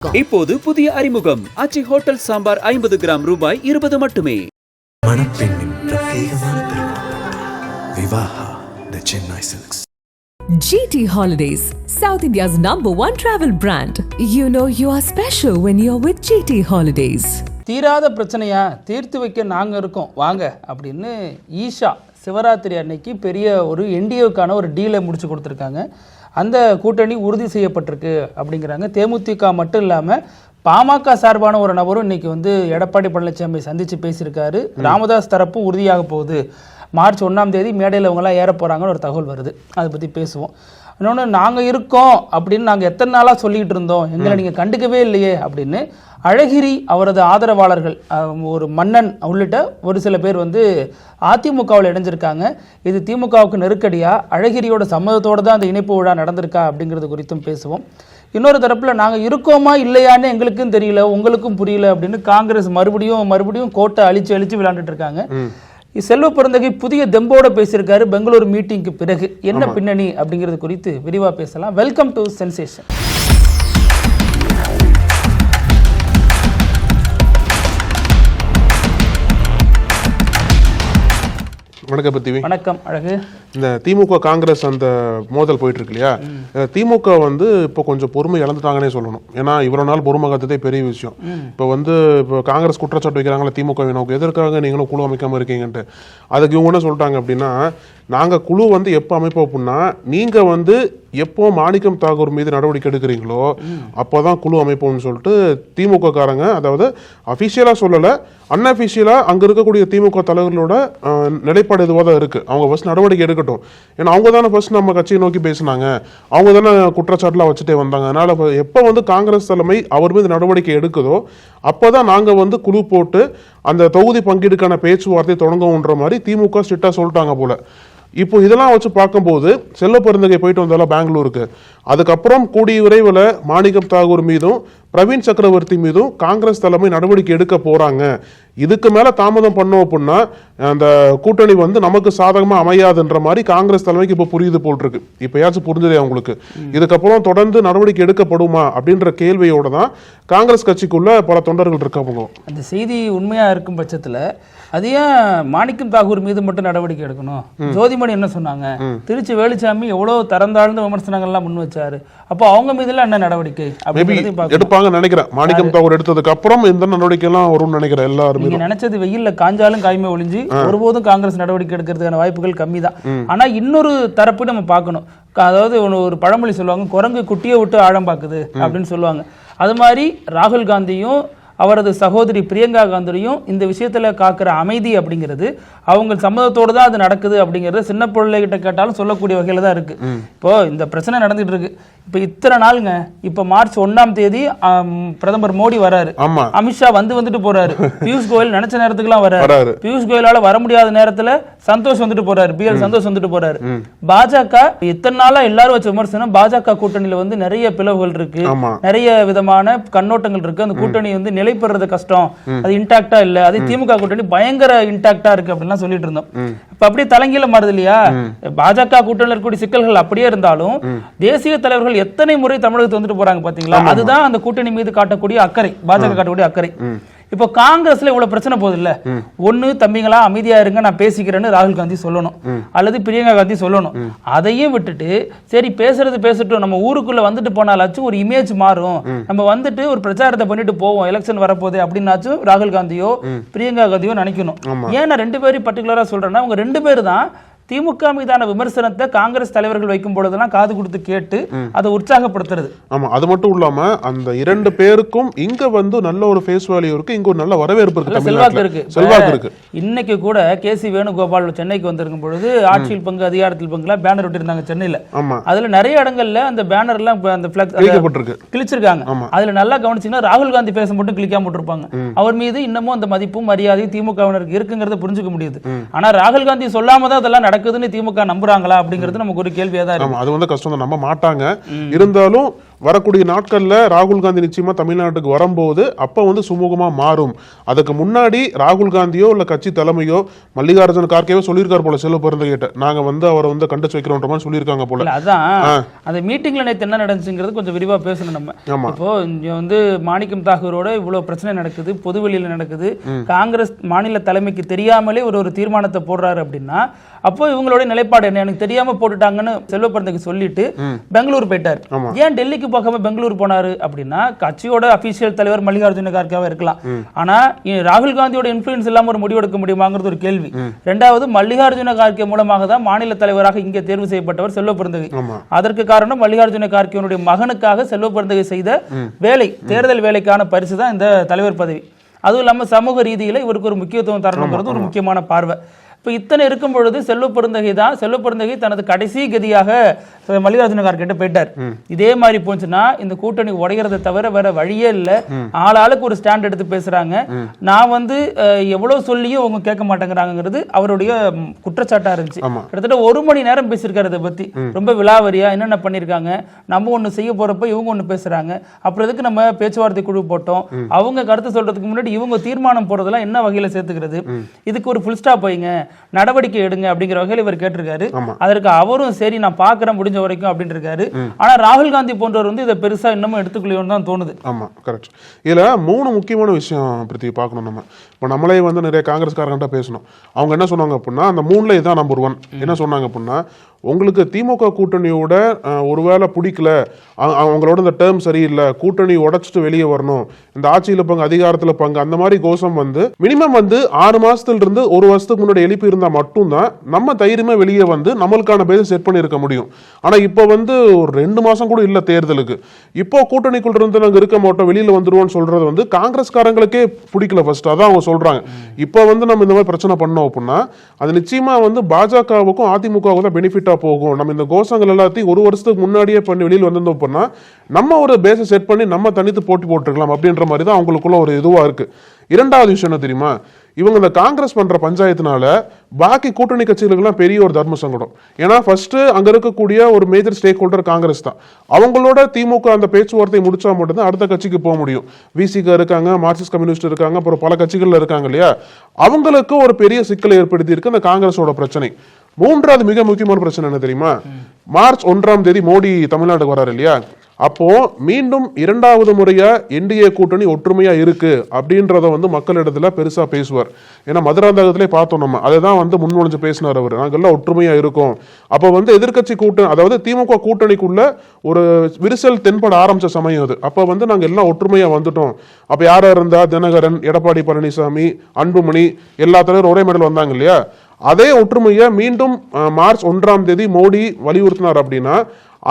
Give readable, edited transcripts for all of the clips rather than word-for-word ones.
இப்போது புதிய அறிமுகம் ஆச்சி ஹோட்டல் சாம்பார் 50 கிராம் ரூபாய் 20 மட்டுமே. மணப்பெண்ணின் பிரத்யேகமான திருமணம் Vivaha the Chennai silks. GT Holidays, South India's #1 travel brand. You know you are special when you're with GT Holidays. தீராத பிரச்சனையா தீர்த்து வைக்க நாங்கள் இருக்கோம் வாங்க அப்படின்னு ஈஷா சிவராத்திரி அன்னைக்கு பெரிய ஒரு என்டிஏவுக்கான ஒரு டீலை முடிச்சு கொடுத்துருக்காங்க. அந்த கூட்டணி உறுதி செய்யப்பட்டிருக்கு அப்படிங்கிறாங்க. தேமுதிக மட்டும் இல்லாமல் பாமக சார்பான ஒரு நபரும் இன்னைக்கு எடப்பாடி பழனிசாமி சந்தித்து பேசியிருக்காரு. ராமதாஸ் தரப்பும் உறுதியாக போகுது. மார்ச் 1ஆம் தேதி மேடையில் அவங்களாம் ஏற போகிறாங்கன்னு ஒரு தகவல் வருது. அதை பற்றி பேசுவோம். இன்னொன்று நாங்கள் இருக்கோம் அப்படின்னு நாங்கள் எத்தனை நாளாக சொல்லிகிட்டு இருந்தோம், எங்களை நீங்கள் கண்டுக்கவே இல்லையே அப்படின்னு அழகிரி அவரது ஆதரவாளர்கள் ஒரு மன்னன் உள்ளிட்ட ஒரு சில பேர் அதிமுகவில் இணைஞ்சிருக்காங்க. இது திமுகவுக்கு நெருக்கடியா, அழகிரியோட சம்மதத்தோடு தான் அந்த இணைப்பு விழா நடந்திருக்கா அப்படிங்கிறது குறித்தும் பேசுவோம். இன்னொரு தரப்பில் நாங்கள் இருக்கோமா இல்லையான்னு எங்களுக்கும் தெரியல, உங்களுக்கும் புரியல அப்படின்னு காங்கிரஸ் மறுபடியும் கோட்டை அழிச்சு விளையாண்டுட்டு இருக்காங்க. செல்வ பெருந்தகை புதிய தெம்போட பேசியிருக்காரு பெங்களூரு மீட்டிங்க்கு பிறகு. என்ன பின்னணி அப்படிங்கிறது குறித்து விரிவாக பேசலாம். Welcome to sensation. வணக்கம் பிருத்திவி. வணக்கம் அழகு. இந்த திமுக காங்கிரஸ் அந்த மோதல் போயிட்டு இருக்கு இல்லையா, திமுக இப்போ கொஞ்சம் பொறுமை இழந்துட்டாங்கன்னே சொல்லணும். ஏன்னா இவ்வளவு நாள் பொறுமை காத்ததே பெரிய விஷயம். இப்போ காங்கிரஸ் குற்றச்சாட்டு வைக்கிறாங்களா திமுக நமக்கு எதற்காக நீங்களும் குழு அமைக்காம இருக்கீங்கன்ட்டு. அதுக்கு இவங்க என்ன சொல்லிட்டாங்க அப்படின்னா, நாங்க குழு எப்போ அமைப்போம் அப்படின்னா நீங்க எப்போ மாணிக்கம் தாகூர் மீது நடவடிக்கை எடுக்கிறீங்களோ அப்போதான் குழு அமைப்போம்னு சொல்லிட்டு திமுக காரங்க, அதாவது அபிஷியலா சொல்லல, அன்அபிஷியலா அங்க இருக்கக்கூடிய திமுக தலைவர்களோட நிலைப்பாடு இதுவாக தான் இருக்கு. அவங்க ஃபர்ஸ்ட் நடவடிக்கை எடுக்கட்டும். ஏன்னா அவங்க தானே ஃபர்ஸ்ட் நம்ம கட்சியை நோக்கி பேசினாங்க, அவங்க தானே குற்றச்சாட்டுலாம் வச்சுட்டே வந்தாங்க. அதனால எப்போ காங்கிரஸ் தலைமை அவர் மீது நடவடிக்கை எடுக்குதோ அப்போதான் நாங்க குழு போட்டு அந்த தொகுதி பங்கீடுக்கான பேச்சுவார்த்தை தொடங்கும்ன்ற மாதிரி திமுக ஸ்ட்ரிக்டா சொல்லிட்டாங்க போல. இப்போ இதெல்லாம் வச்சு பார்க்கும்போது செல்வ பெருந்தகை போயிட்டு வந்தாலும் பெங்களூருக்கு, அதுக்கப்புறம் கூடிய விரைவில் மாணிக்கம் தாகூர் மீதும் பிரவீன் சக்கரவர்த்தி மீதும் காங்கிரஸ் தலைமை நடவடிக்கை எடுக்க போறாங்க. இதுக்கு மேல தாமதம் பண்ணோம் அப்படின்னா அந்த கூட்டணி நமக்கு சாதகமா அமையாதுன்ற மாதிரி காங்கிரஸ் தலைமைக்கு இப்போ புரியுது போல் இருக்கு. இப்பயாச்சும் புரிஞ்சதே அவங்களுக்கு. இதுக்கப்புறம் தொடர்ந்து நடவடிக்கை எடுக்கப்படுமா அப்படின்ற கேள்வியோட தான் காங்கிரஸ் கட்சிக்குள்ள பல தொண்டர்கள் இருக்காங்க. அந்த செய்தி உண்மையா இருக்கும் பட்சத்துல அது ஏன் மாணிக்கம் தாகூர் மீது மட்டும் நடவடிக்கை எடுக்கணும்? ஜோதிமணி என்ன சொன்னாங்க? திருச்சி வேலுச்சாமி எவ்வளவு தரந்தாழ்ந்த விமர்சனங்கள்லாம் முன் வச்சாரு. அப்போ அவங்க மீதுல என்ன நடவடிக்கை எடுப்பாங்க நினைக்கிறேன். மாணிக்கம் தாகூர் எடுத்ததுக்கு அப்புறம் இந்த நடவடிக்கை எல்லாம் வரும்னு நினைக்கிறேன். எல்லாரும் நீங்க நினைச்சது வெயில்ல காஞ்சாலும் காய்மை ஒழிஞ்சு ஒருபோதும் காங்கிரஸ் நடவடிக்கை எடுக்கிறதுக்கான வாய்ப்புகள் கம்மி தான். ஆனா இன்னொரு தரப்பு நம்ம பார்க்கணும். அதாவது ஒரு பழமொழி சொல்லுவாங்க, குரங்கு குட்டியை விட்டு ஆழம் பார்க்குது அப்படின்னு சொல்லுவாங்க. அது மாதிரி ராகுல் காந்தியும் அவரது சகோதரி பிரியங்கா காந்தியும் இந்த விஷயத்துல காக்கிற அமைதி அப்படிங்கிறது அவங்க சம்மதத்தோடு தான் அது நடக்குது அப்படிங்கிறது சின்ன பிள்ளைகிட்ட கேட்டாலும் சொல்லக்கூடிய வகையில தான் இருக்கு. இப்போ இந்த பிரச்சனை நடந்துட்டு இருக்கு. இப்போ இத்தனை நாளுங்க, இப்போ மார்ச் 1ஆம் தேதி பிரதமர் மோடி வராரு, அமித்ஷா வந்துட்டு போறாரு, பியூஷ் கோயல் நினைச்ச நேரத்துக்குலாம் வராரு, பியூஷ் கோயலால வர முடியாத நேரத்துல சந்தோஷ் வந்துட்டு போறாரு, BL சந்தோஷ் வந்துட்டு போறாரு. பாஜக இத்தனை நாளா எல்லாரும் வச்ச விமர்சனம், பாஜக கூட்டணியில நிறைய பிளவுகள் இருக்கு, நிறைய விதமான கண்ணோட்டங்கள் இருக்கு, அந்த கூட்டணி நிலைப்படுறது கஷ்டம், அது இன்டாக்டா இல்ல, அதே திமுக கூட்டணி பயங்கர இன்டாக்டா இருக்கு அப்படின்லாம் சொல்லிட்டு இருந்தோம். இப்ப அப்படியே தலைங்கீழ மாறுது இல்லையா? பாஜக கூட்டணியில் இருக்கக்கூடிய சிக்கல்கள் அப்படியே இருந்தாலும் தேசிய தலைவர்கள் எத்தனை முறை தமிழகத்துக்கு வந்துட்டு போறாங்க பாத்தீங்களா? அதுதான் அந்த கூட்டணி மீது காட்டக்கூடிய அக்கறை, பாஜக காட்டக்கூடிய அக்கறை. இப்போ காங்கிரஸ்ல இவ்வளவு பிரச்சனை போகுது இல்ல, ஒண்ணு தம்பிங்களா அமைதியா இருங்க நான் பேசிக்கிறேன்னு ராகுல் காந்தி சொல்லணும், அல்லது பிரியங்கா காந்தி சொல்லணும். அதையும் விட்டுட்டு சரி பேசட்டும், நம்ம ஊருக்குள்ள வந்துட்டு போனாலாச்சும் ஒரு இமேஜ் மாறும், நம்ம ஒரு பிரச்சாரத்தை பண்ணிட்டு போவோம், எலெக்ஷன் வரப்போகுது அப்படின்னாச்சும் ராகுல் காந்தியோ பிரியங்கா காந்தியோ நினைக்கணும். ஏன் நான் 2 பேரும் பர்டிகுலரா சொல்றேன்னா, அவங்க 2 பேர் தான் திமுக மீதான விமர்சனத்தை காங்கிரஸ் தலைவர்கள் வைக்கும் பொழுதெல்லாம் காது கொடுத்து கேட்டு அதை உற்சாகப்படுத்துறது. ஆமா, அது மட்டும் இல்லாம அந்த 2 பேருக்கும் இங்க நல்ல ஒரு ஃபேஸ் வேல்யூ இருக்கு, இங்க ஒரு நல்ல வரவேற்பு இருக்கு, செல்வாக்கு இருக்கு. இன்னைக்கு கூட KC வேணுகோபால் சென்னைக்கு வந்திருக்கும் பொழுது ஆட்சியில் பங்கு அதிகாரத்தில் பங்குலாம் பேனர் விட்டுருந்தாங்க சென்னையில. அதுல நிறைய இடங்கள்ல அந்த பேனர் எல்லாம் அந்த கிழிச்சிருக்காங்க. அதுல நல்லா கவனிச்சீங்கன்னா ராகுல் காந்தி பேச மட்டும் கிளிக்காம விட்டுருப்பாங்க. அவர் மீது இன்னமும் அந்த மதிப்பும் மரியாதையும் திமுகவினருக்கு இருக்குங்கிறத புரிஞ்சுக்க முடியுது. ஆனா ராகுல் காந்தி சொல்லாம தான் அதெல்லாம் திமுக நம்புறாங்களா அப்படிங்கிறது நமக்கு ஒரு கேள்வியா தான் இருக்கு. அது கஷ்டம் தான், நம்ப மாட்டாங்க. இருந்தாலும் வரக்கூடிய நாட்கள்ல ராகுல் காந்தி நிச்சயமா தமிழ்நாட்டுக்கு வரும்போது அப்ப வந்து சுமூகமா மாறும். அதுக்கு முன்னாடி ராகுல் காந்தியோ இல்ல கட்சி தலைமையோ மல்லிகார்ஜுன கார்கேவோ சொல்லியிருக்காரு போல செல்வ பெருந்தகைட்ட, நாங்க வந்து அவரை வந்து கண்டிச்சு வைக்கிறோன்ற மாதிரி சொல்லியிருக்காங்க போல. அதான் அந்த மீட்டிங்ல நேற்று என்ன நடந்துச்சுங்கிறது கொஞ்சம் விரிவா பேசணும் நம்ம. இப்போ இங்க வந்து மாணிக்கம் தாகூரோட இவ்வளவு பிரச்சனை நடக்குது, பொதுவெளியில நடக்குது, காங்கிரஸ் மாநில தலைமைக்கு தெரியாமலே ஒரு தீர்மானத்தை போடுறாரு அப்படின்னா அப்போ இவங்களோட நிலைப்பாடு என்ன, எனக்கு தெரியாம போட்டுட்டாங்கன்னு செல்வ பெருந்தகை சொல்லிட்டு பெங்களூர் போயிட்டாரு. ஏன் டெல்லிக்கு போகாம பெங்களூர் போனாரு அப்படின்னா கட்சியோட அபிஷியல் தலைவர் மல்லிகார்ஜுன கார்கேவா இருக்கலாம், ஆனா ராகுல் காந்தியோட இன்ஃபுளுன்ஸ் இல்லாம ஒரு முடிவெடுக்க முடியுமாங்கிறது ஒரு கேள்வி. ரெண்டாவது, மல்லிகார்ஜுன கார்கே மூலமாக தான் மாநில தலைவராக இங்கே தேர்வு செய்யப்பட்டவர் செல்வ பெருந்தகை. அதற்கு காரணம் மல்லிகார்ஜுன கார்கேனுடைய மகனுக்காக செல்வ பெருந்தகை செய்த வேலை, தேர்தல் வேலைக்கான பரிசு தான் இந்த தலைவர் பதவி. அதுவும் இல்லாம சமூக ரீதியில இவருக்கு ஒரு முக்கியத்துவம் தரணுங்கிறது ஒரு முக்கியமான பார்வை. இப்போ இத்தனை இருக்கும் பொழுது செல்வ பெருந்தகை தனது கடைசி கதியாக மல்லிகார்ஜுன கார்கே போயிட்டார். இதே மாதிரி போச்சுன்னா இந்த கூட்டணி உடையறதை தவிர வேற வழியே இல்லை. ஆளாளுக்கு ஒரு ஸ்டாண்ட் எடுத்து பேசுறாங்க. நான் வந்து எவ்வளவு சொல்லியும் அவங்க கேட்க மாட்டேங்கிறாங்கிறது அவருடைய குற்றச்சாட்டா இருந்துச்சு. கிட்டத்தட்ட 1 மணி நேரம் பேசியிருக்காரு இதை பத்தி, ரொம்ப விலாவரியா என்னென்ன பண்ணிருக்காங்க, நம்ம ஒண்ணு செய்ய போறப்ப இவங்க ஒண்ணு பேசுறாங்க, அப்புறம் எதுக்கு நம்ம பேச்சுவார்த்தை குழு போட்டோம், அவங்க கருத்து சொல்றதுக்கு முன்னாடி இவங்க தீர்மானம் போறதெல்லாம் என்ன வகையில சேர்த்துக்கிறது, இதுக்கு ஒரு ஃபுல் ஸ்டாப் வைங்க, நடவடிக்கை எடுங்க அப்படிங்கிற வகையில் இவர் கேட்டிருக்காரு. அதற்கு அவரும் சரி நான் பாக்குறேன் முடிஞ்ச வரைக்கும் அப்படின்னு இருக்காரு. ஆனா ராகுல் காந்தி போன்றவர் வந்து இதை பெருசா இன்னமும் எடுத்துக்கலையோன்னு தான் தோணுது. ஆமா, கரெக்ட். இதுல 3 முக்கியமான விஷயம் பிரதி பார்க்கணும் நம்ம. இப்போ நம்மளே வந்து நிறைய காங்கிரஸ்காரங்கிட்ட பேசணும். அவங்க என்ன சொன்னாங்க அப்படின்னா அந்த 3ல இதுதான் நம்பர் 1. என்ன சொன்னாங்க அப்படின்னா, உங்களுக்கு திமுக கூட்டணியோட ஒருவேளை பிடிக்கல, அவங்களோட இந்த டேர்ம் சரியில்லை, கூட்டணி உடைச்சிட்டு வெளியே வரணும், இந்த ஆட்சியில் பங்கு அதிகாரத்தில் பங்கு, அந்த மாதிரி கோஷம் வந்து மினிமம் வந்து 6 மாசத்துல இருந்து 1 வருஷத்துக்கு முன்னாடி எழுப்பி இருந்தால் மட்டும்தான் நம்ம தைரியமா வெளியே வந்து நம்மளுக்கான பேச செட் பண்ணி இருக்க முடியும். ஆனா இப்போ வந்து ஒரு 2 மாசம் கூட இல்லை தேர்தலுக்கு, இப்போ கூட்டணிக்குள்ள இருந்து நாங்கள் இருக்க மாட்டோம் வெளியில வந்துருவோம்னு சொல்றது வந்து காங்கிரஸ்காரங்களுக்கே பிடிக்கல. ஃபர்ஸ்ட் அதான் அவங்க சொல்றாங்க. இப்போ வந்து நம்ம இந்த மாதிரி பிரச்சனை பண்ணோம் அப்படின்னா அது நிச்சயமா வந்து பாஜகவுக்கும் அதிமுகவுக்கும் தான் பெனிஃபிட் போகும். நம்ம இந்த கோஷங்கள் எல்லாத்தையும் 1 வருஷத்துக்கு முன்னாடியே பண்ணி வெளியில் வந்திருந்தோம் அப்படின்னா நம்ம ஒரு பேஸை செட் பண்ணி நம்ம தனித்து போட்டி போட்டுருக்கலாம் அப்படின்ற மாதிரி தான் அவங்களுக்குள்ள ஒரு இதுவா இருக்கு. 2வது விஷயம் என்ன தெரியுமா, இவங்க இந்த காங்கிரஸ் பண்ற பஞ்சாயத்தினால பாக்கி கூட்டணி கட்சிகளுக்கெல்லாம் பெரிய ஒரு தர்ம சங்கடம். ஏன்னா ஃபர்ஸ்ட் அங்க இருக்கக்கூடிய ஒரு மேஜர் ஸ்டேக் ஹோல்டர் காங்கிரஸ் தான். அவங்களோட திமுக அந்த பேச்சுவார்த்தை முடிச்சா மட்டும்தான் அடுத்த கட்சிக்கு போக முடியும். விசிக இருக்காங்க, மார்க்சிஸ்ட் கம்யூனிஸ்ட் இருக்காங்க, அப்புறம் பல கட்சிகள்ல இருக்காங்க இல்லையா, அவங்களுக்கு ஒரு பெரிய சிக்கலை ஏற்படுத்தி இருக்கு அந்த காங்கிரஸோட பிரச்சனை. 3வது மிக முக்கியமான பிரச்சனை என்ன தெரியுமா, மார்ச் 1ஆம் தேதி மோடி தமிழ்நாட்டுக்கு வராரு இல்லையா, அப்போ மீண்டும் 2வது முறையா என்டிஏ கூட்டணி ஒற்றுமையா இருக்கு அப்படின்றத வந்து மக்களிடத்துல பெருசா பேசுவார். ஏன்னா மதுராந்தகத்திலே பார்த்தோம் நம்ம, அதுதான் வந்து முன்மொழிஞ்சு பேசினார் அவர், நாங்கெல்லாம் ஒற்றுமையா இருக்கோம். அப்போ வந்து எதிர்கட்சி கூட்டணி, அதாவது திமுக கூட்டணிக்குள்ள ஒரு விரிசல் தென்பட ஆரம்பிச்ச சமயம் அது. அப்போ வந்து நாங்க எல்லாம் ஒற்றுமையா வந்துட்டோம். அப்ப யாரா இருந்தா தினகரன், எடப்பாடி பழனிசாமி, அன்புமணி எல்லா தலைவரும் ஒரே மேடல் வந்தாங்க இல்லையா, அதே ஒற்றுமையை மீண்டும் மார்ச் 1ஆம் தேதி மோடி வலியுறுத்தினார். அப்படின்னா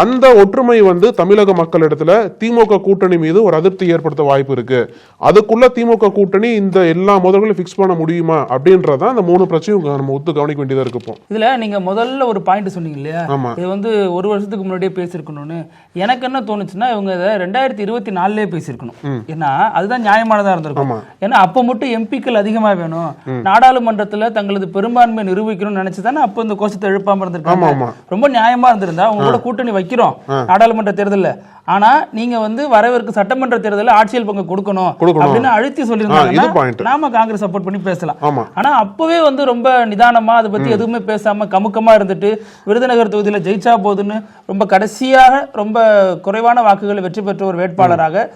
அந்த ஒற்றுமை வந்து தமிழக மக்களிடத்துல திமுக கூட்டணி மீது ஒரு அதிருப்தி ஏற்படுத்த வாய்ப்பு இருக்கு. அதுக்குள்ள திமுக கூட்டணி இந்த எல்லா முதல்களையும் ஃபிக்ஸ் பண்ண முடியுமா அப்படின்றதான் அந்த 3 பிரச்சனையும் நம்ம ஒத்து கவனிக்க வேண்டியதா இருக்கு. இதுல நீங்க முதல்ல ஒரு பாயிண்ட் சொன்னீங்க இல்லையா, இது வந்து 1 வருஷத்துக்கு முன்னாடியே பேசியிருக்கணும்னு. எனக்கு என்ன தோணுச்சுன்னா இவங்க இதை 2024 பேசியிருக்கணும். ஏன்னா அதுதான் நியாயமானதா இருந்திருக்கும். ஏன்னா அப்ப மட்டும் எம்பிக்கள் அதிகமா வேணும், நாடாளுமன்றத்துல தங்களது பெரும்பான்மை நிரூபிக்கணும்னு நினைச்சுதானே அப்ப இந்த கோஷத்தை எழுப்பாம இருந்திருக்காங்க. ரொம்ப நியாயமா இருந்திருந்தா உங்களோட கூட்டணி வைக்கிறோம் நாடாளுமன்ற தேர்தலில், ஆனா நீங்க வந்து வரவிருக்கும் சட்டமன்ற தேர்தலில் ஆட்சியல் பங்கு கொடுக்கணும் அப்படின்னு அழுத்தி சொல்லியிருந்தாங்க. நாம காங்கிரஸ் சப்போர்ட் பண்ணி பேசலாம். ஆனா அப்பவே வந்து ரொம்ப நிதானமா அதை பத்தி எதுவுமே பேசாம கமுக்கமா இருந்துட்டு விருதுநகர் தொகுதியில ஜெயிச்சா போதுன்னு ரொம்ப கடைசியாக ரொம்ப குறைவான வாக்குகளை வெற்றி பெற்ற ஒரு வேட்பாளராக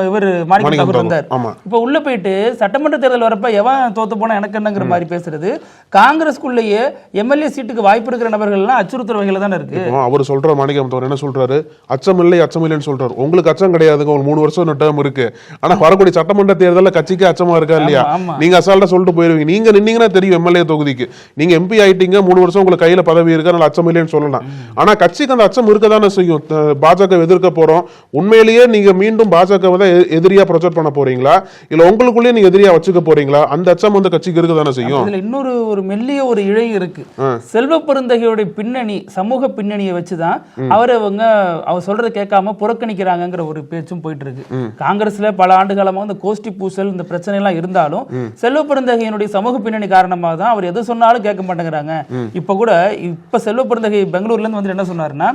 இவர் மாணிக்கம் தாகூர் இருந்தார். இப்ப உள்ள போயிட்டு சட்டமன்ற தேர்தல் வரப்ப எவன் தோத்து போனா எனக்கு என்னங்கிற மாதிரி பேசுறது, காங்கிரஸ்குள்ளேயே எம்எல்ஏ சீட்டுக்கு வாய்ப்பு இருக்கிற நபர்கள் எல்லாம் அச்சுறுத்தல் வகையில தானே இருக்கு. அவர் சொல்ற மாணிக்கம் தாகூர் என்ன சொல்றாரு, அச்சம் இல்லை அச்சம் இல்லைன்னு சொல்றாரு. உங்களுக்கு அச்சம் கிடையாதுங்க, ஒரு 3 வருஷம் டேர்ம் இருக்கு. ஆனா வரக்கூடிய சட்டமன்ற தேர்தலில் கட்சிக்கு அச்சமா இருக்கா இல்லையா, நீங்க அசால்ட்டா சொல்லிட்டு போயிருவீங்க. நீங்க நின்னீங்கன்னா தெரியும் எம்எல்ஏ தொகுதிக்கு நீங்க எம்பி ஆயிட்டீங்க, 3 வருஷம் உங்களுக்கு கையில பதவி இருக்கு, அதனால அச்சம் இல்லைன்னு சொல்லலாம். ஆனா கட்சிக்கு அந்த அச்சம் இருக்கதானே செய்யும். பாஜக எதிர்க்க போறோம், உண்மையிலேயே நீங்க மீண்டும் பாஜக எதிரியா ப்ரொஜெக்ட் பண்ண போறீங்களா இல்ல உங்களுக்குள்ளேயே நீங்க எதிரியா வச்சுக்க போறீங்களா, அந்த அச்சம் வந்து கட்சிக்கு இருக்கதானே செய்யும். இதுல இன்னொரு ஒரு மெல்லிய ஒரு இழை இருக்கு. செல்வ பெருந்தகையோட பின்னணி, சமூக பின்னணியை வச்சுதான் அவர் அவர் சொல்றதை கேட்காம புறக்கணிக்கிறாங்கிற ஒரு பேச்சும் போயிட்டு இருக்கு. காங்கிரஸ்ல பல ஆண்டு காலமாக இந்த கோஷ்டி பூசல் இந்த பிரச்சனை எல்லாம் இருந்தாலும் செல்வ பெருந்தகையினுடைய சமூக பின்னணி காரணமாக தான் அவர் எது சொன்னாலும் கேட்க மாட்டேங்கிறாங்க. இப்ப கூட செல்வ பெருந்தகை பெங்களூர்ல இருந்து வந்து என்ன சொன்னாருன்னா,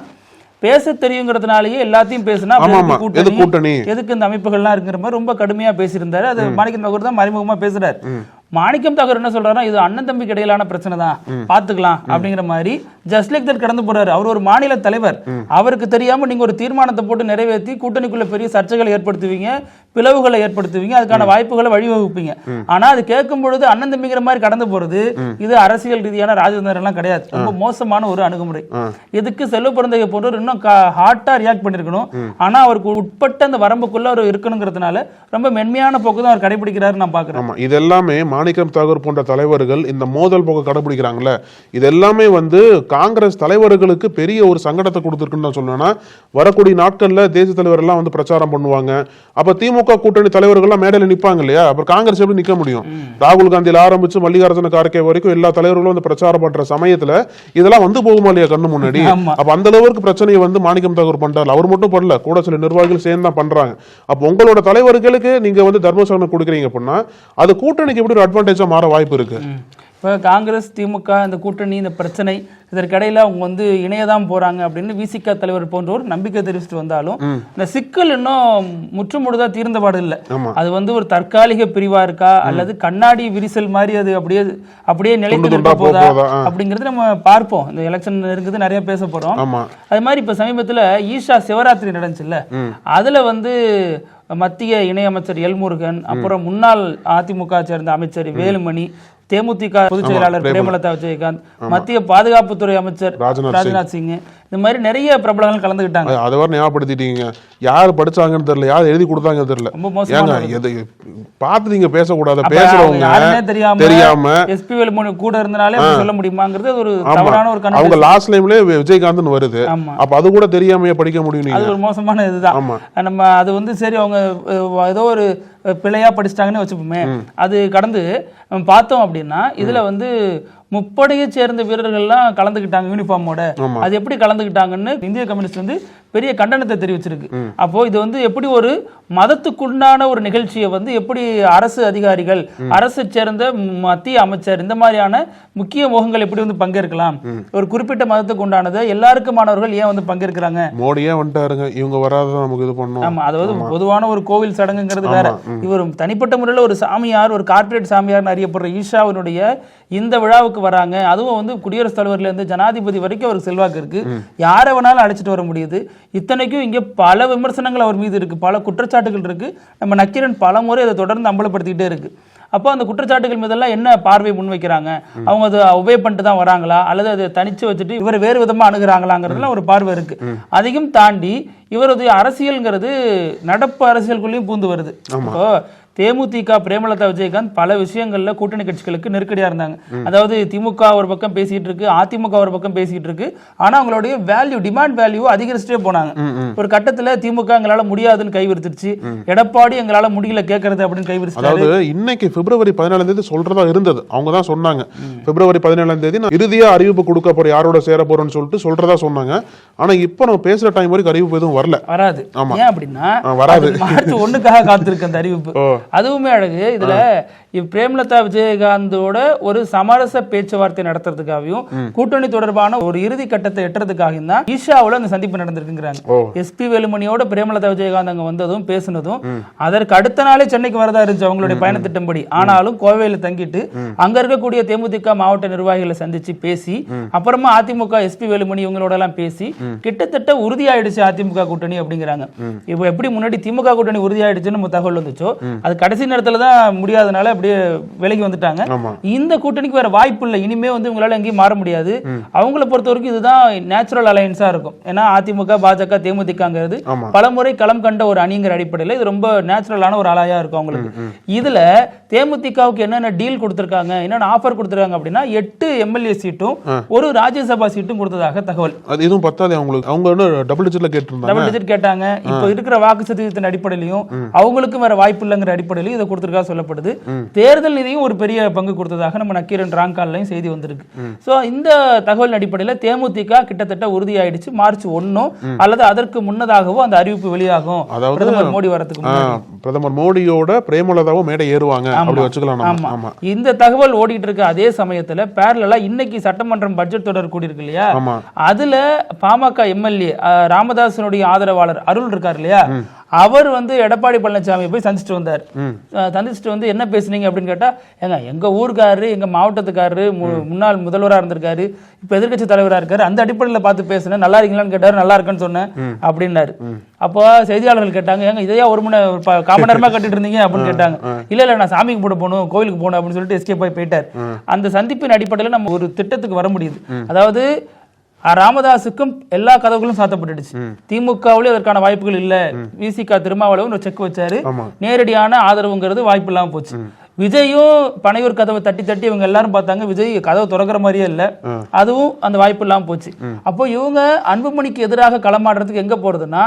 பேச தெரியுங்கிறதுனாலயே எல்லாத்தையும் பேசினா கூட்டணி எதுக்கு இந்த அமைப்புகள்லாம் இருக்கிற மாதிரி ரொம்ப கடுமையா பேசியிருந்தாரு. அது மாணிக்கம் தாகூர் தான் மறைமுகமா பேசுறாரு. மாணிக்கம் தாகூர் என்ன சொல்றாருன்னா, இது அண்ணன் தம்பிக்கு இடையிலான பிரச்சனை தான், பாத்துக்கலாம் அப்படிங்கிற மாதிரி ஜஸ்ட் லைக் தட் கடந்து போறாரு. அவர் ஒரு மாநில தலைவர், அவருக்கு தெரியாம நீங்க ஒரு தீர்மானத்தை போட்டு நிறைவேற்றி கூட்டணிக்குள்ள பெரிய சர்ச்சைகளை ஏற்படுத்துவீங்க, பிளவுகளை ஏற்படுத்துவீங்க, அதுக்கான வாய்ப்புகளை வழிவகுப்பீங்க. ஆனா அது கேட்கும் பொழுது அண்ணன் தம்பிங்கிற மாதிரி கடந்து போறது இது அரசியல் ரீதியான ராஜதந்திரம் எல்லாம் கிடையாது. ரொம்ப மோசமான ஒரு அணுகுமுறை. எதுக்கு செல்வ பிறந்தகை போன்றவர் இன்னும் ஹார்ட்டா ரியாக்ட் பண்ணிருக்கணும். ஆனா அவருக்கு உட்பட்ட அந்த வரம்புக்குள்ள அவர் இருக்கணுங்கிறதுனால ரொம்ப மென்மையான போக்கு தான் அவர் கடைபிடிக்கிறாரு நான் பாக்குறேன். இது எல்லாமே மாணிக்கம் தாகூர் போன்ற தலைவர்கள் இந்த மோதல் போக்கு கடைபிடிக்கிறாங்கல்ல, இது எல்லாமே வந்து காங்கிரஸ் தலைவர்களுக்கு பெரிய ஒரு சங்கடத்தை கொடுத்துருக்குன்னு நான் சொன்னேன்னா, வரக்கூடிய நாட்கள்ல தேசிய தலைவர் எல்லாம் வந்து பிரச்சாரம் பண்ணுவாங்க. அப்ப திமுக கூட்டணி தலைவர்கள்லாம் மேடையில் நிற்பாங்க இல்லையா, அப்புறம் காங்கிரஸ் எப்படி நிற்க முடியும்? ராகுல் காந்தியில் ஆரம்பிச்சு மல்லிகார்ஜுன கார்கே வரைக்கும் எல்லா தலைவர்களும் வந்து பிரச்சாரம் பண்ற சமயத்துல இதெல்லாம் வந்து போகுமா இல்லையா கண்ணு முன்னாடி? அப்ப அந்த அளவுக்கு பிரச்சனையை வந்து மாணிக்கம் தாகூர் பண்றாரு. அவர் மட்டும் பண்ணல, கூட சில நிர்வாகிகள் சேர்ந்து தான் பண்றாங்க. அப்ப உங்களோட தலைவர்களுக்கு நீங்க வந்து தர்மசகனம் கொடுக்குறீங்க அப்படின்னா அது கூட்டணிக்கு எப்படி ஒரு அட்வான்டேஜா மாற வாய்ப்பு இருக்கு. இப்போ காங்கிரஸ் திமுக இந்த கூட்டணி இந்த பிரச்சனை இதற்கிடையில அவங்க வந்து இணையதான் போறாங்க அப்படின்னு விசிக தலைவர் போன்றோர் நம்பிக்கை தெரிவிச்சுட்டு வந்தாலும் இந்த சிக்கல் இன்னும் முற்றுமுழுதா தீர்ந்தபாடு இல்லை. அது வந்து ஒரு தற்காலிக பிரிவா இருக்கா அல்லது கண்ணாடி விரிசல் மாதிரி அது அப்படியே நிலைத்து நிற்க போதா அப்படிங்கிறது நம்ம பார்ப்போம். இந்த எலெக்ஷன் இருக்குது, நிறைய பேச போறோம். அது மாதிரி இப்ப சமீபத்துல ஈஷா சிவராத்திரி நடந்துச்சுல்ல, அதுல வந்து மத்திய இணையமைச்சர் எல் முருகன், அப்புறம் முன்னாள் அதிமுக சேர்ந்த அமைச்சர் வேலுமணி, தேமுதிக பொதுச் செயலாளர் பிரேமலதா விஜயகாந்த், மத்திய பாதுகாப்புத்துறை அமைச்சர் ராஜ்நாத் சிங், இந்த மாதிரி நிறைய பிரபலங்கள் கலந்துக்கிட்டாங்க. அதை வர ஞாபகப்படுத்திட்டீங்க. யாரு படிச்சாங்கன்னு தெரியல, யார் எழுதி கொடுத்தாங்கன்னு தெரியல. ரொம்ப மோசமா பார்த்து நீங்க பேசக்கூடாது. பேசுறவங்க தெரியாம எஸ்பி வேலுமணி கூட இருந்தனாலே சொல்ல முடியுமாங்கிறது ஒரு தவறான ஒரு கணக்கு. அவங்க லாஸ்ட் டைம்ல விஜயகாந்த் வருது, அப்ப அது கூட தெரியாம படிக்க முடியும். அது ஒரு மோசமான இதுதான். நம்ம அது வந்து சரி அவங்க ஏதோ ஒரு பிழையா படிச்சிட்டாங்கன்னு வச்சுப்போமே, அது கடந்து பார்த்தோம் அப்படின்னா இதுல வந்து முப்படையை சேர்ந்த வீரர்கள்லாம் கலந்துக்கிட்டாங்க யூனிஃபார்மோட. அது எப்படி கலந்துக்கிட்டாங்கன்னு இந்திய கம்யூனிஸ்ட் வந்து பெரிய கண்டனத்தை தெரிவிச்சிருக்கு. அப்போ இது வந்து எப்படி ஒரு மதத்துக்குண்டான ஒரு நிகழ்ச்சியை வந்து எப்படி அரசு அதிகாரிகள், அரசு சேர்ந்த மத்திய அமைச்சர், இந்த மாதிரியான முக்கிய முகங்கள் எப்படி வந்து பங்கேற்கலாம்? ஒரு குறிப்பிட்ட மதத்துக்கு உண்டானது எல்லாருக்குமானவர்கள் ஏன் வந்து பங்கேற்கிறாங்க? மோடியே வந்துட்டாருங்க, இவங்க வராத நமக்கு இது பண்ணும். ஆமா, அதாவது பொதுவான ஒரு கோவில் சடங்குங்கிறது வேற. இவர் தனிப்பட்ட முறையில் ஒரு சாமியார், ஒரு கார்பரேட் சாமியார் அறியப்படுற ஈஷாவினுடைய இந்த விழாவுக்கு வராங்க. அதுவும் வந்து குடியரசுத் தலைவர்ல இருந்து ஜனாதிபதி வரைக்கும் அவருக்கு செல்வாக்கு இருக்கு. யாரை வேணாலும் அழைச்சிட்டு வர முடியுது. இத்தனைக்கும் இங்க பல விமர்சனங்கள் அவர் மீது இருக்கு, பல குற்றச்சாட்டுகள் இருக்கு. நம்ம நக்கீரன் பல முறை அதை தொடர்ந்து அம்பலப்படுத்திக்கிட்டே இருக்கு. அப்போ அந்த குற்றச்சாட்டுகள் மீதெல்லாம் என்ன பார்வை முன்வைக்கிறாங்க? அவங்க அதை உபயோக பண்ணிட்டு தான் வராங்களா அல்லது அதை தனிச்சு வச்சுட்டு இவர் வேறு விதமா அணுகுறாங்களாங்கிறதுலாம் ஒரு பார்வை இருக்கு. அதையும் தாண்டி இவரது அரசியல்ங்கிறது நடப்பு அரசியலுக்குள்ளேயும் பூந்து வருது. இப்போ தேமுதிக பிரேமலதா விஜயகாந்த் பல விஷயங்கள்ல கூட்டணி கட்சிகளுக்கு நெருக்கடியா இருந்தாங்க. அதாவது திமுக ஒரு பக்கம் பேசிட்டு இருக்கு, அதிமுக ஒரு பக்கம் பேசிட்டு இருக்கு. ஆனா அவங்களுடைய வேல்யூ, டிமாண்ட் வேல்யூ அதிகரிச்சுட்டே போனாங்க. ஒரு கட்டத்துல திமுக எங்களால முடியாதுன்னு கைவிரிச்சிருச்சு, எடப்பாடி எங்களால முடியல கேட்கறது அப்படின்னு கைவிரிச்சு. அதாவது இன்னைக்கு பிப்ரவரி 14 சொல்றதா இருந்தது, அவங்க தான் சொன்னாங்க பிப்ரவரி 17 நான் இறுதியா அறிவிப்பு கொடுக்க போற யாரோட சேர போறோம்னு சொல்லிட்டு சொல்றதா சொன்னாங்க. ஆனா இப்ப நம்ம பேசுற டைம் வரைக்கும் அறிவிப்பு எதுவும் வராது. ஏன் அப்படின்னா வராது, மார்ச் 1க்காக காத்திருக்கு அந்த அறிவிப்பு. அதுவுமே அழகு. இதுல பிரேமலதா விஜயகாந்தோட ஒரு சமரச பேச்சுவார்த்தை நடத்துறதுக்காகவும் கூட்டணி தொடர்பான ஒரு இறுதி கட்டத்தை எட்டுறதுக்காகவும் தான் ஈஷாவுல அந்த சந்திப்பு நடந்திருக்குங்கிறாங்க. எஸ்பி வேலுமணியோட பிரேமலதா விஜயகாந்த் அங்க வந்ததும் பேசினதும் அதற்கு அடுத்த நாளே சென்னைக்கு வரதா இருந்துச்சு அவங்களுடைய பயண திட்டம்படி. ஆனாலும் கோவையில தங்கிட்டு அங்க இருக்கக்கூடிய தேமுதிக மாவட்ட நிர்வாகிகளை சந்திச்சு பேசி அப்புறமா அதிமுக எஸ்பி வேலுமணி இவங்களோட எல்லாம் பேசி கிட்டத்தட்ட உறுதியாயிடுச்சு அதிமுக கூட்டணி அப்படிங்கிறாங்க. இப்ப எப்படி முன்னாடி திமுக கூட்டணி உறுதியாயிடுச்சுன்னு நம்ம தகவல் வந்துச்சோ, அது கடைசி நேரத்துல தான் முடியாதனால அப்படியே விலகி வந்துட்டாங்க. இந்த கூட்டணிக்கு வேற வாய்ப்பு இல்லை. இனிமே வந்து இவங்களால எங்கேயும் மாற முடியாது. அவங்கள பொறுத்த வரைக்கும் இதுதான் நேச்சுரல் அலையன்ஸா இருக்கும். ஏன்னா அதிமுக பாஜக தேமுதிகங்கிறது பலமுறை களம் கண்ட ஒரு அணிங்கிற அடிப்படையில் இது ரொம்ப நேச்சுரலான ஒரு அலையா இருக்கும் அவங்களுக்கு. இதுல தேமுதிகவுக்கு என்னென்ன டீல் கொடுத்திருக்காங்க, என்னென்ன ஆஃபர் கொடுத்திருக்காங்க அப்படின்னா 8 எம்எல்ஏ சீட்டும் ஒரு ராஜ்யசபா சீட்டும் கொடுத்ததாக தகவல். அது இதுவும் பத்தாது அவங்களுக்கு. அவங்க டபுள் டிஜிட்ல கேட்டிருந்தாங்க. டபுள் டிஜிட் கேட்டாங்க. இப்போ இருக்கிற வாக்கு சதவீதத்தின் அடிப்படையிலையும் அவங்களுக்கும் வேற வாய்ப்பு இல்லைங்கிற அடிப்படையிலையும் இதை கொடுத்திருக்கா சொல்லப்படுது. தேர்தல் நிதியும் ஒரு பெரிய பங்கு கொடுத்ததாக நம்ம நக்கீரன் ராங்கால்லையும் செய்தி வந்திருக்கு. சோ இந்த தகவல் அடிப்படையில் தேமுதிக கிட்டத்தட்ட உறுதியாயிடுச்சு. மார்ச் 1 அல்லது அதற்கு முன்னதாகவோ அந்த அறிவிப்பு வெளியாகும். பிரதமர் மோடி வரதுக்கு பிரதமர் மோடியோட பிரேமலதாவும் மேடை ஏறுவாங்க அப்படி வச்சுக்கலாம். இந்த தகவல் ஓடிட்டு இருக்கு. அதே சமயத்துல பேரலா இன்னைக்கு சட்டமன்றம் பட்ஜெட் தொடர் கூடியிருக்கு இல்லையா, அதுல பாமக எம்எல்ஏ ராமதாசனுடைய ஆதரவாளர் அருள் இருக்காரு இல்லையா, அவர் வந்து எடப்பாடி பழனிசாமி போய் சந்திச்சுட்டு வந்தார். சந்திச்சுட்டு வந்து என்ன பேசுனீங்க அப்படின்னு கேட்டா, எங்க ஊருக்காரரு, எங்க மாவட்டத்துக்காரரு, முன்னாள் முதல்வராக இருந்திருக்காரு, இப்ப எதிர்கட்சி தலைவராக இருக்காரு, அந்த அடிப்படையில் பார்த்து பேசுனேன். நல்லா இருக்கீங்களான்னு கேட்டாரு. நல்லா இருக்குன்னு சொன்னேன் அப்படின்னாரு. அப்போ செய்தியாளர்கள் கேட்டாங்க, இதையா ஒரு காமன் நேரமா கட்டிட்டு இருந்தீங்க அப்படின்னு கேட்டாங்க. இல்ல நான் சாமி கும்பிட போகணும், கோயிலுக்கு போகணும் அப்படின்னு சொல்லிட்டு எஸ்கேப் ஆகி போயிட்டார். அந்த சந்திப்பின் அடிப்படையில் நம்ம ஒரு திட்டத்துக்கு வர முடியுது. அதாவது ராமதாசுக்கும் எல்லா கதவுகளும் சாத்தப்பட்டுடுச்சு. திமுகவிலே அதற்கான வாய்ப்புகள் இல்ல. விசிக திருமாவளவன் ஒரு செக் வச்சாரு. நேரடியான ஆதரவுங்கிறது வாய்ப்பு இல்லாம போச்சு. விஜயும் பனையூர் கதவை தட்டி தட்டி இவங்க எல்லாரும் பார்த்தாங்க. விஜய் கதவை திறக்கிற மாதிரியே இல்ல. அதுவும் அந்த வாய்ப்பு இல்லாம போச்சு. அப்போ இவங்க அன்புமணிக்கு எதிராக களமாடுறதுக்கு எங்க போறதுன்னா,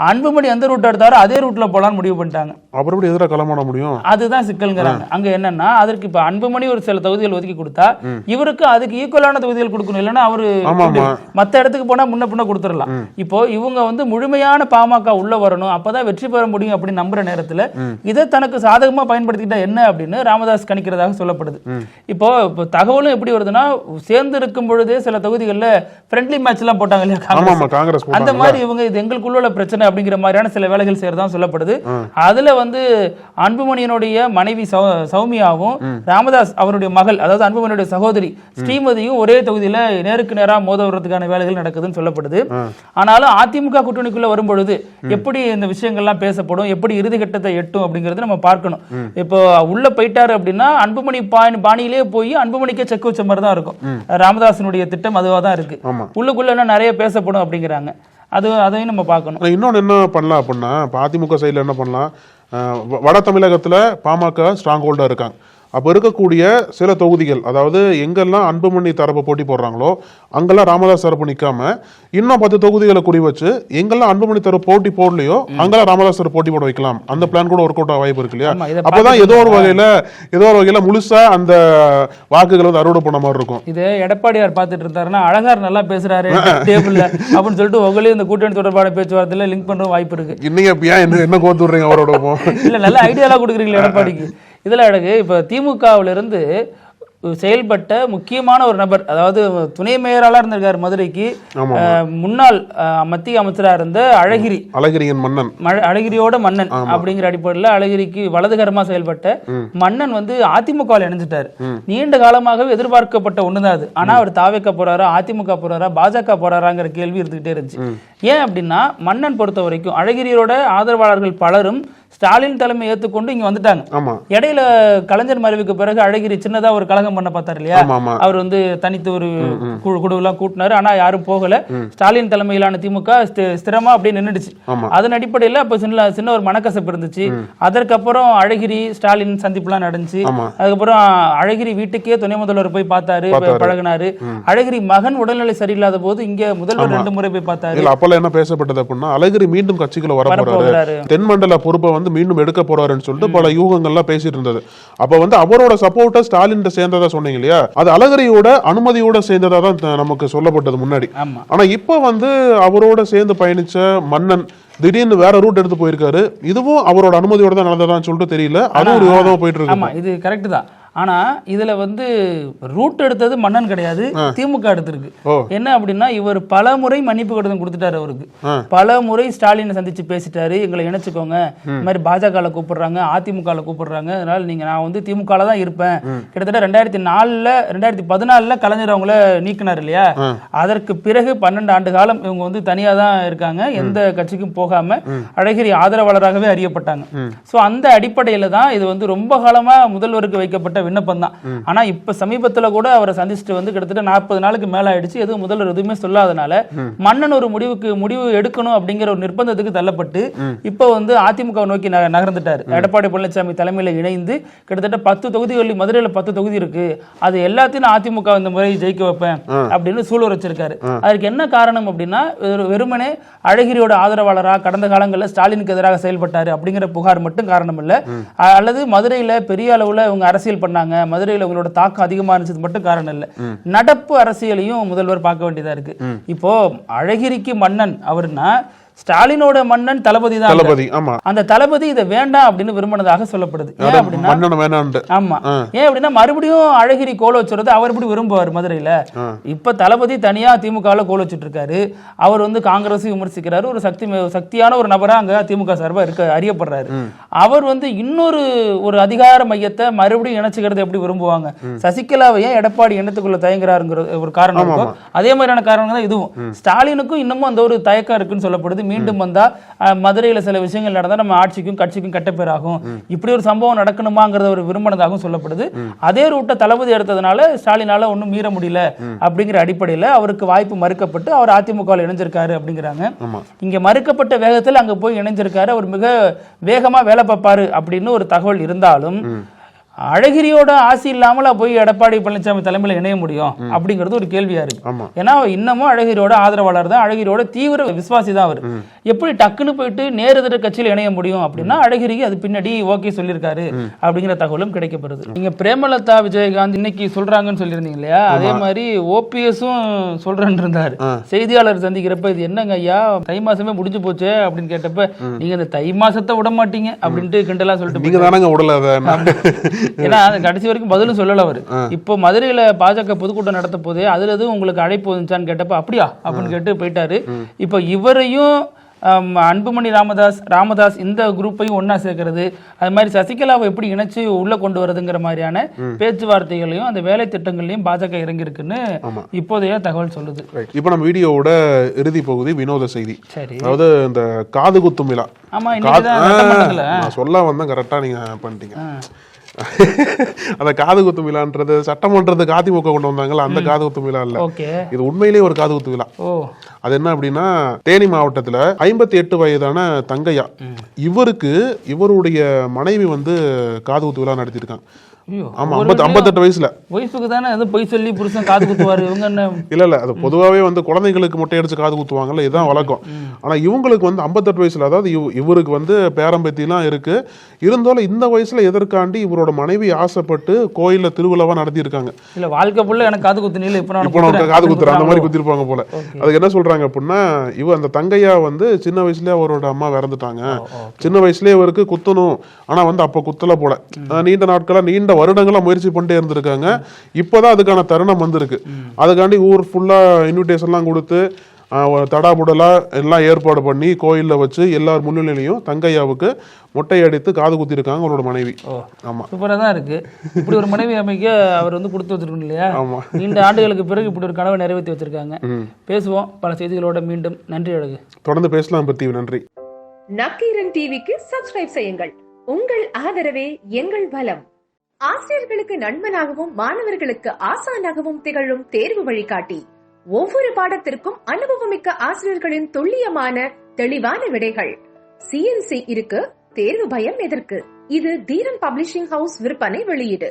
அன்புமணி எந்த ரூட் எடுத்தாரோ அதே ரூட்ல போலான்னு முடிவு பண்ணிட்டாங்க. அப்புறம் எதிராக களமாட முடியும், அதுதான் சிக்கல்ங்கிறாங்க. அங்க என்னன்னா, அதற்கு இப்ப அன்புமணி ஒரு சில தொகுதிகள் ஒதுக்கி கொடுத்தா இவருக்கு அதுக்கு ஈக்குவலான தொகுதிகள் கொடுக்கணும். இல்லைன்னா அவரு மத்த இடத்துக்கு போனா முன்ன பின்ன கொடுத்துடலாம். இப்போ இவங்க வந்து முழுமையான பாமக உள்ள வரணும், அப்பதான் வெற்றி பெற முடியும் அப்படின்னு நம்புற நேரத்துல இதை தனக்கு சாதகமா பயன்படுத்திக்கிட்டா என்ன அப்படின்னு ராமதாஸ் கணிக்கிறதாக சொல்லப்படுது. இப்போ தகவலும் எப்படி வருதுன்னா, சேர்ந்து இருக்கும் பொழுதே சில தொகுதிகளில் ஃப்ரெண்ட்லி மேட்ச் எல்லாம் போட்டாங்க இல்லையா காங்கிரஸ், அந்த மாதிரி இவங்க இது எங்களுக்குள்ள பிரச்சனை அப்படிங்கிற மாதிரியான சில வேலைகள் செய்யறதா சொல்லப்படுது. அதுல வந்து அன்புமணியனுடைய மனைவி சௌமியாவும் ராமதாஸ் அவருடைய மகள், அதாவது அன்புமணியுடைய சகோதரி ஸ்ரீமதியும் ஒரே தொகுதியில நேருக்கு நேரா மோத வர்றதுக்கான வேலைகள் நடக்குதுன்னு சொல்லப்படுது. ஆனாலும் அதிமுக கூட்டணிக்குள்ள வரும்பொழுது எப்படி இந்த விஷயங்கள்லாம் பேசப்படும், எப்படி இறுதி கட்டத்தை எட்டும் அப்படிங்கறது நம்ம பார்க்கணும். இப்போ உள்ள போயிட்டாரு அப்படின்னா அன்புமணி பாணியிலே போய் அன்புமணிக்கே செக் வச்ச மாதிரி தான் இருக்கும். ராமதாசனுடைய திட்டம் அதுவா தான் இருக்கு. உள்ளுக்குள்ள நிறைய பேசப்படும் அப்படிங்கிறாங்க. அதையும் நம்ம பார்க்கணும். இன்னொன்னு என்ன பண்ணலாம் அப்படின்னா, அதிமுக சைடுல என்ன பண்ணலாம், வட தமிழகத்துல பாமக ஸ்ட்ராங் ஹோல்டா இருக்காங்க. அப்போ இருக்கக்கூடிய சில தொகுதிகள், அதாவது எங்கெல்லாம் அன்புமணி தரப்பு போட்டி போடுறாங்களோ அங்கெல்லாம் ராமதாஸ் தரப்பு நிற்காம இன்னும் 10 தொகுதிகளை குறி வச்சு எங்கெல்லாம் அன்புமணி தரப்பு போட்டி போடலையோ அங்கெல்லாம் ராமதாஸ் தரப்பு போட்டி போட வைக்கலாம். அந்த பிளான் கூட ஒர்க் அவுட் ஆக வாய்ப்பு இருக்கு இல்லையா? அப்பதான் ஏதோ ஒரு வகையில முழுசா அந்த வாக்குகள் வந்து அறுவடை பண்ண மாதிரி இருக்கும். இது எடப்பாடியார் பார்த்துட்டு இருந்தாருன்னா, அழகார் நல்லா பேசுறாரு டேபிள்ல அப்படின்னு சொல்லிட்டு உங்களே இந்த கூட்டணி தொடர்பான பேச்சுவார்த்தையில லிங்க் பண்ற வாய்ப்பு இருக்கு. இன்னைக்கு என்ன கோத்து விடுறீங்க அவரோட? இல்ல நல்ல ஐடியாலாம் கொடுக்குறீங்களா எடப்பாடிக்கு? இதுல எனக்கு இப்ப திமுகவில இருந்து செயல்பட்ட முக்கியமான ஒரு நபர், அதாவது துணை மேயராளா இருந்திருக்காரு மதுரைக்கு, முன்னாள் மத்திய அமைச்சரா இருந்த அழகிரியின் மன்னன், அழகிரியோட மன்னன் அப்படிங்கிற அடிப்படையில் அழகிரிக்கு வலதுகரமா செயல்பட்ட மன்னன் வந்து அதிமுக இணைஞ்சிட்டாரு. நீண்ட காலமாகவே எதிர்பார்க்கப்பட்ட ஒண்ணுதான் அது. ஆனா அவர் தாவேக்க போறாரா, அதிமுக போறாரா, பாஜக போறாராங்கிற கேள்வி இருந்துகிட்டே இருந்துச்சு. ஏன் அப்படின்னா, மன்னன் பொறுத்த வரைக்கும் அழகிரியோட ஆதரவாளர்கள் பலரும் ஸ்டாலின் தலைமை ஏற்றுக்கொண்டு இங்க வந்துட்டாங்க. இடையில கலைஞர் மறைவுக்கு பிறகு அழகிரி சின்னதா ஒரு கழகம் பண்ண பார்த்தாரு இல்லையா, அவர் வந்து தனித்து ஒரு குழுவெல்லாம் கூட்டினாரு. ஆனா யாரும் போகல. ஸ்டாலின் தலைமையிலான திமுக ஸ்திரமா அப்படியே நின்றுடுச்சு. அதன் அடிப்படையில அப்ப சின்ன ஒரு மனக்கசப்பு இருந்துச்சு. அதற்கப்புறம் அழகிரி ஸ்டாலின் சந்திப்புலாம் நடந்துச்சு. அதுக்கப்புறம் அழகிரி வீட்டுக்கே துணை முதல்வர் போய் பார்த்தாரு, பழகினாரு. அழகிரி மகன் உடல்நிலை சரியில்லாத போது இங்க முதல்வர் 2 முறை போய் பார்த்தாரு. அப்பல என்ன பேசப்பட்டது அப்படின்னா, அழகிரி மீண்டும் கட்சிக்குள்ள வர போறாரு, தென்மண்டல பொறுப்பை வந்து மீண்டும் எடுக்க போறாருன்னு சொல்லிட்டு பல யூகங்கள்லாம் பேசிட்டு இருந்தது. அப்ப வந்து அவரோட சப்போர்ட்டை ஸ்டாலின் சேர்ந்ததா சொன்னீங்க இல்லையா, அது அழகிரியோட அனுமதியோட சேர்ந்ததா தான் நமக்கு சொல்லப்பட்டது முன்னாடி. ஆனா இப்ப வந்து அவரோட சேர்ந்து பயணிச்ச மன்னன் திடீர்னு வேற ரூட் எடுத்து போயிருக்காரு. இதுவும் அவரோட அனுமதியோட தான் நடந்ததான்னு சொல்லிட்டு தெரியல. அது ஒரு விவாதமா போயிட்டு இருக்கு. இது கரெக்ட் தான். ஆனா இதுல வந்து ரூட் எடுத்தது மன்னன் கிடையாது, திமுக எடுத்திருக்கு. என்ன அப்படின்னா, இவர் பல முறை மன்னிப்பு கடிதம் கொடுத்துட்டாரு. அவருக்கு பல முறை ஸ்டாலினை சந்திச்சு பேசிட்டாரு, எங்களை இணைச்சுக்கோங்க, இந்த மாதிரி பாஜக கூப்பிடுறாங்க, அதிமுக கூப்பிடுறாங்க, அதனால நான் வந்து திமுக தான் இருப்பேன். கிட்டத்தட்ட 2014 கலைஞர் அவங்கள நீக்கினார் இல்லையா, அதற்கு பிறகு 12 ஆண்டு காலம் இவங்க வந்து தனியா தான் இருக்காங்க, எந்த கட்சிக்கும் போகாம அழகிரி ஆதரவாளராகவே அறியப்பட்டாங்க. சோ அந்த அடிப்படையில தான் இது வந்து ரொம்ப காலமா முதல்வருக்கு வைக்கப்பட்ட விண்ணப்பம் தான். ஆனா இப்ப சமீபத்துல கூட அவரை சந்திச்சுட்டு வந்து கிட்டத்தட்ட 40 நாளுக்கு மேல ஆயிடுச்சு. எதுவும் முதல்வர் எதுவுமே சொல்லாதனால மன்னன் ஒரு முடிவு எடுக்கணும் அப்படிங்கிற ஒரு நிர்பந்தத்துக்கு தள்ளப்பட்டு இப்ப வந்து அதிமுக நோக்கி நகர்ந்துட்டாரு. எடப்பாடி பழனிசாமி தலைமையில இணைந்து கிட்டத்தட்ட 10 தொகுதிகளில், மதுரையில 10 தொகுதி இருக்கு, அது எல்லாத்தையும் அதிமுக இந்த முறை ஜெயிக்க வைப்பேன் அப்படின்னு சூழல் வச்சிருக்காரு. அதுக்கு என்ன காரணம் அப்படின்னா, வெறுமனே அழகிரியோட ஆதரவாளரா கடந்த காலங்களில் ஸ்டாலினுக்கு எதிராக செயல்பட்டாரு அப்படிங்கிற புகார் மட்டும் காரணம் இல்ல, அல்லது மதுரையில பெரிய அளவுல இவங்க அரசியல் பண்ணாங்க, மதுரையில உங்களோட தாக்கம் அதிகமா இருந்துச்சு மட்டும் காரணம் இல்ல, நடப்பு அரசியலையும் முதல்வர் பார்க்க வேண்டியதா இருக்கு. இப்போ அழகிரிக்கு மன்னன் அவர்னா ஸ்டாலினோட மன்னன் தளபதி தான். அந்த தளபதி இதை வேண்டாம் அப்படின்னு விரும்பினதாக சொல்லப்படுது. ஏன் அப்படின்னா ஆமா, ஏன் அப்படின்னா மறுபடியும் அழகிரி கோல வச்சுறது அவர் எப்படி விரும்புவார் மதுரையில. இப்ப தளபதி தனியா திமுகவில் கோல வச்சுட்டு இருக்காரு. அவர் வந்து காங்கிரஸ் விமர்சிக்கிறாரு. ஒரு சக்தியான ஒரு நபரா அங்க திமுக சார்பா அறியப்படுறாரு. அவர் வந்து இன்னொரு அதிகார மையத்தை மறுபடியும் இணைச்சுக்கிறது எப்படி விரும்புவாங்க? சசிகலாவை ஏன் எடப்பாடி எண்ணத்துக்குள்ள தயங்குறாருங்கிற ஒரு காரணம் இருக்கும். அதே மாதிரியான காரணம் தான் இதுவும். ஸ்டாலினுக்கும் இன்னமும் அந்த ஒரு தயக்கம் இருக்குன்னு சொல்லப்படுது. மீண்டும் வந்தா மதுரையில சில விஷயங்கள் நடந்தா நம்ம ஆட்சிக்கும் கட்சிக்கும் கெட்டப்பேராகும், இப்படி ஒரு சம்பவம் நடக்கணுமாங்கிறத ஒரு விரும்பினதாகவும் சொல்லப்படுது. அதே ரூட்டை தளபதி எடுத்ததுனால ஸ்டாலினால ஒன்றும் மீற முடியல அப்படிங்கிற அடிப்படையில் அவருக்கு வாய்ப்பு மறுக்கப்பட்டு அவர் அதிமுக இணைஞ்சிருக்காரு அப்படிங்கிறாங்க. இங்க மறுக்கப்பட்ட வேகத்தில் அங்க போய் இணைஞ்சிருக்காரு. அவர் மிக வேகமா வேலை பார்ப்பாரு அப்படின்னு ஒரு தகவல் இருந்தாலும் அழகிரியோட ஆசி இல்லாமல போய் எடப்பாடி பழனிசாமி தலைமையில் இணைய முடியும் அப்படிங்கிறது ஒரு கேள்வியா இருக்கு. ஏன்னா இன்னமும் அழகிரியோட ஆதரவாளர் தான், அழகிரியோட தீவிர விசுவாசி தான் அவர். எப்படி டக்குன்னு போயிட்டு நேரெதிர கட்சியில் இணைய முடியும் அப்படின்னா அழகிரிக்கு அது பின்னாடி ஓகே சொல்லியிருக்காரு அப்படிங்கிற தகவலும் கிடைக்கப்படுது. நீங்க பிரேமலதா விஜயகாந்த் இன்னைக்கு சொல்றாங்கன்னு சொல்லியிருந்தீங்க இல்லையா, அதே மாதிரி ஓபிஎஸும் சொல்றேன்னு இருந்தாரு. செய்தியாளர் சந்திக்கிறப்ப இது என்னங்க ஐயா தை மாசமே முடிஞ்சு போச்சு அப்படின்னு கேட்டப்ப நீங்க இந்த தை மாசத்தை விட மாட்டீங்க அப்படின்ட்டு கிண்டலா சொல்லிட்டு, ஏன்னா கடைசி வரைக்கும் பதிலும் சொல்லல அவரு. இப்போ மதுரையில பாஜக பொதுக்கூட்டம் நடத்த போதே அதுல எதுவும் உங்களுக்கு அழைப்பு வந்துச்சான்னு கேட்டப்ப அப்படியா அப்படின்னு கேட்டு போயிட்டாரு. இப்போ இவரையும் அன்புமணி ராமதாஸ் இந்த குரூப்பையும் ஒன்னா சேர்க்கிறது, அது மாதிரி சசிகலாவை எப்படி இணைச்சு உள்ள கொண்டு வருதுங்கிற மாதிரியான பேச்சுவார்த்தைகளையும் அந்த வேலை திட்டங்களையும் பாஜக இறங்கி இருக்குன்னு இப்போதைய தகவல் சொல்லுது. இப்போ நம்ம வீடியோவோட இறுதி பகுதி வினோத செய்தி. அதாவது இந்த காது குத்தும் விழா. ஆமா, இன்னைக்கு சொல்ல வந்தா கரெக்டா நீங்க பண்ணிட்டீங்க. அந்த காது குத்து விழான்றது சட்டமன்றத்துக்கு அதிமுக கொண்டு வந்தாங்கல்ல, அந்த காது குத்து விழா இல்ல, இது உண்மையிலேயே ஒரு காது குத்து விழா. அது என்ன அப்படின்னா, தேனி மாவட்டத்துல 58 வயதான தங்கையா, இவருடைய மனைவி வந்து காது குத்து விழா நடத்திருக்காங்க. ஆமா, 58 வயசுல. வயசுக்கு தானே அது போய் சொல்லி புருஷன் காது குத்துவாரு. இவங்க என்ன இல்ல அது பொதுவாவே வந்து குழந்தைங்களுக்கு மொட்டை அடிச்சு காது குத்துவாங்கல்ல, இதுதான் வழக்கம். ஆனா இவங்களுக்கு வந்து 58 வயசுல, அதாவது இவருக்கு வந்து பேரம்பேத்திலாம் இருக்கு. இருந்தாலும் இந்த வயசுல எதற்காண்டி இவரோட மனைவி ஆசைப்பட்டு கோயில்ல திருவிழாவா நடத்தி இருக்காங்க. இல்ல வாழ்க்கை புள்ள எனக்கு காது குத்துனீல, இப்ப காது குத்துற அந்த மாதிரி குத்திருப்பாங்க போல. அதுக்கு என்ன சொல்றாங்க அப்படின்னா, அந்த தங்கையா வந்து சின்ன வயசுலயே அவரோட அம்மா இறந்துட்டாங்க. சின்ன வயசுலயே இவருக்கு குத்தணும், ஆனா வந்து அப்ப குத்தல போல. நீண்ட நாட்களா நீண்ட வருடங்களா முயற்சி பண்ணிட்டே இருந்திருக்காங்க. இப்பதான் அதுக்கான தருணம் வந்திருக்கு. அதுக்காண்டி ஊர் ஃபுல்லா இன்விடேஷன் எல்லாம் கொடுத்து தடாபுடலா எல்லாம் ஏற்பாடு பண்ணி கோயில்ல வச்சு எல்லார் முன்னிலையிலையும் தங்கையாவுக்கு மொட்டை அடித்து காது குத்தி இருக்காங்க அவரோட மனைவி. ஆமா, சூப்பரா தான் இருக்கு. இப்படி ஒரு மனைவி அமைக்க அவர் வந்து கொடுத்து வச்சிருக்கணும் இல்லையா? ஆமா, நீண்ட ஆண்டுகளுக்கு பிறகு இப்படி ஒரு கனவை நிறைவேற்றி வச்சிருக்காங்க. பேசுவோம் பல செய்திகளோட மீண்டும். நன்றி அழகு. தொடர்ந்து பேசலாம் பத்தி. நன்றி. நக்கீரன் டிவிக்கு சப்ஸ்கிரைப் செய்யுங்கள். உங்கள் ஆதரவே எங்கள் பலம். ஆசிரியர்களுக்கு நண்பனாகவும் மாணவர்களுக்கு ஆசானாகவும் திகழும் தேர்வு வழிகாட்டி. ஒவ்வொரு பாடத்திற்கும் அனுபவமிக்க ஆசிரியர்களின் துல்லியமான தெளிவான விடைகள். CNC இருக்கு, தேர்வு பயம் எதற்கு? இது தீரன் பப்ளிஷிங் ஹவுஸ் விற்பனை வெளியீடு.